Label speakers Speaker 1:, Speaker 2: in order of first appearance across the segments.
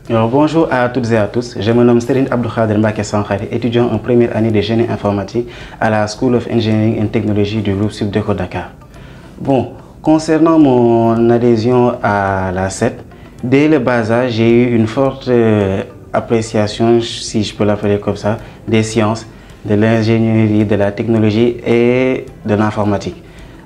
Speaker 1: Alors, bonjour à toutes et à tous, je me nomme Serigne Abdou Khader Mbacké Sankhare, étudiant en première année de génie informatique à la School of Engineering and Technology du groupe Subdeco Dakar. Bon, concernant mon adhésion à la CET, dès le bas âge, j'ai eu une forte appréciation, si je peux l'appeler comme ça, des sciences, de l'ingénierie, de la technologie et de l'informatique.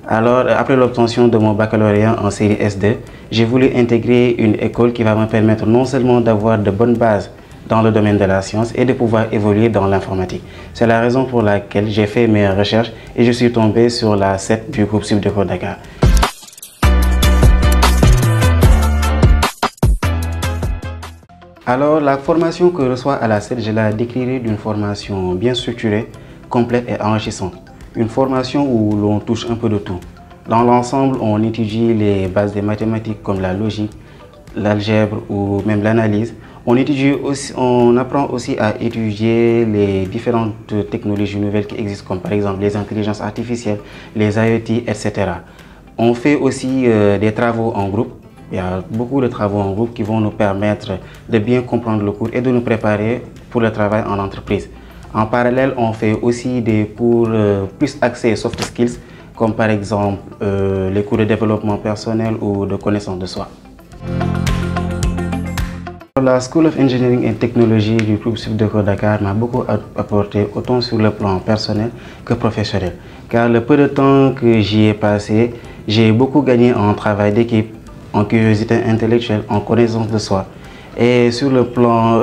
Speaker 1: Alors, après l'obtention de mon baccalauréat en série S2, j'ai voulu intégrer une école qui va me permettre non seulement d'avoir de bonnes bases dans le domaine de la science et de pouvoir évoluer dans l'informatique. C'est la raison pour laquelle j'ai fait mes recherches et je suis tombé sur la CET du groupe Subdeco Dakar. Alors, la formation que je reçois à la CET, je la décrirai d'une formation bien structurée, complète et enrichissante. Une formation où l'on touche un peu de tout. Dans l'ensemble, on étudie les bases des mathématiques comme la logique, l'algèbre ou même l'analyse. On apprend aussi à étudier les différentes technologies nouvelles qui existent, comme par exemple les intelligences artificielles, les IoT, etc. On fait aussi des travaux en groupe. Il y a beaucoup de travaux en groupe qui vont nous permettre de bien comprendre le cours et de nous préparer pour le travail en entreprise. En parallèle, on fait aussi des cours plus axés soft skills, comme par exemple les cours de développement personnel ou de connaissance de soi. La School of Engineering and Technology du groupe Subdeco Dakar m'a beaucoup apporté, autant sur le plan personnel que professionnel. Car le peu de temps que j'y ai passé, j'ai beaucoup gagné en travail d'équipe, en curiosité intellectuelle, en connaissance de soi. Et sur le plan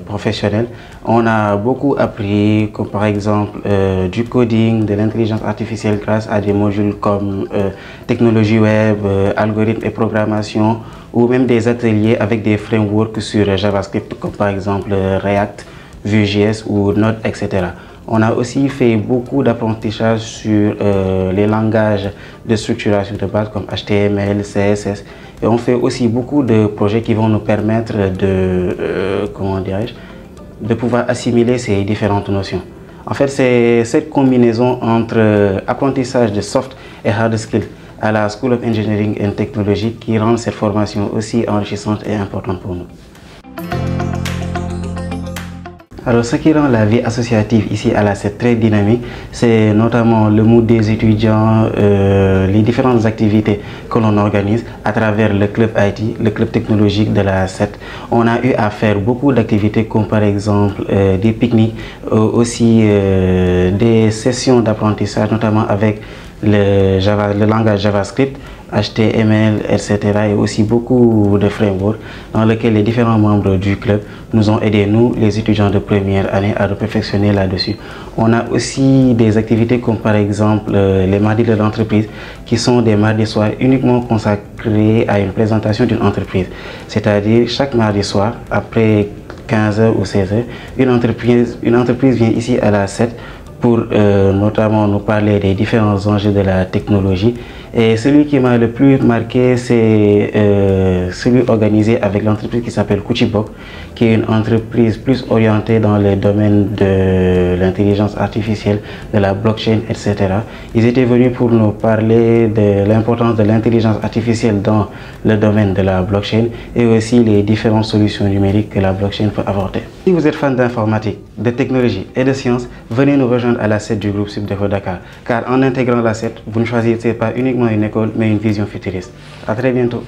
Speaker 1: professionnel, on a beaucoup appris, comme par exemple du coding, de l'intelligence artificielle grâce à des modules comme technologie web, algorithmes et programmation, ou même des ateliers avec des frameworks sur JavaScript, comme par exemple React, Vue.js ou Node, etc. On a aussi fait beaucoup d'apprentissage sur les langages de structuration de base comme HTML, CSS. Et on fait aussi beaucoup de projets qui vont nous permettre de pouvoir assimiler ces différentes notions. En fait, c'est cette combinaison entre apprentissage de soft et hard skills à la School of Engineering and Technology qui rend cette formation aussi enrichissante et importante pour nous. Alors, ce qui rend la vie associative ici à la CET très dynamique, c'est notamment le mood des étudiants, les différentes activités que l'on organise à travers le club IT, le club technologique de la CET. On a eu à faire beaucoup d'activités comme par exemple des pique-niques, aussi des sessions d'apprentissage, notamment avec le langage JavaScript, HTML, etc. et aussi beaucoup de frameworks dans lesquels les différents membres du club nous ont aidés, nous, les étudiants de première année, à nous perfectionner là-dessus. On a aussi des activités comme par exemple les mardis de l'entreprise qui sont des mardis soirs uniquement consacrés à une présentation d'une entreprise. C'est-à-dire chaque mardi soir, après 15h ou 16h, une entreprise vient ici à la CET pour notamment nous parler des différents enjeux de la technologie. Et celui qui m'a le plus marqué, c'est celui organisé avec l'entreprise qui s'appelle Kuchibok, qui est une entreprise plus orientée dans le domaine de l'intelligence artificielle, de la blockchain, etc. Ils étaient venus pour nous parler de l'importance de l'intelligence artificielle dans le domaine de la blockchain et aussi les différentes solutions numériques que la blockchain peut apporter. Si vous êtes fan d'informatique, de technologie et de sciences, venez nous rejoindre à la CET du groupe Subdeco Dakar. Car en intégrant la CET, vous ne choisissez pas uniquement une école, mais une vision futuriste. À très bientôt.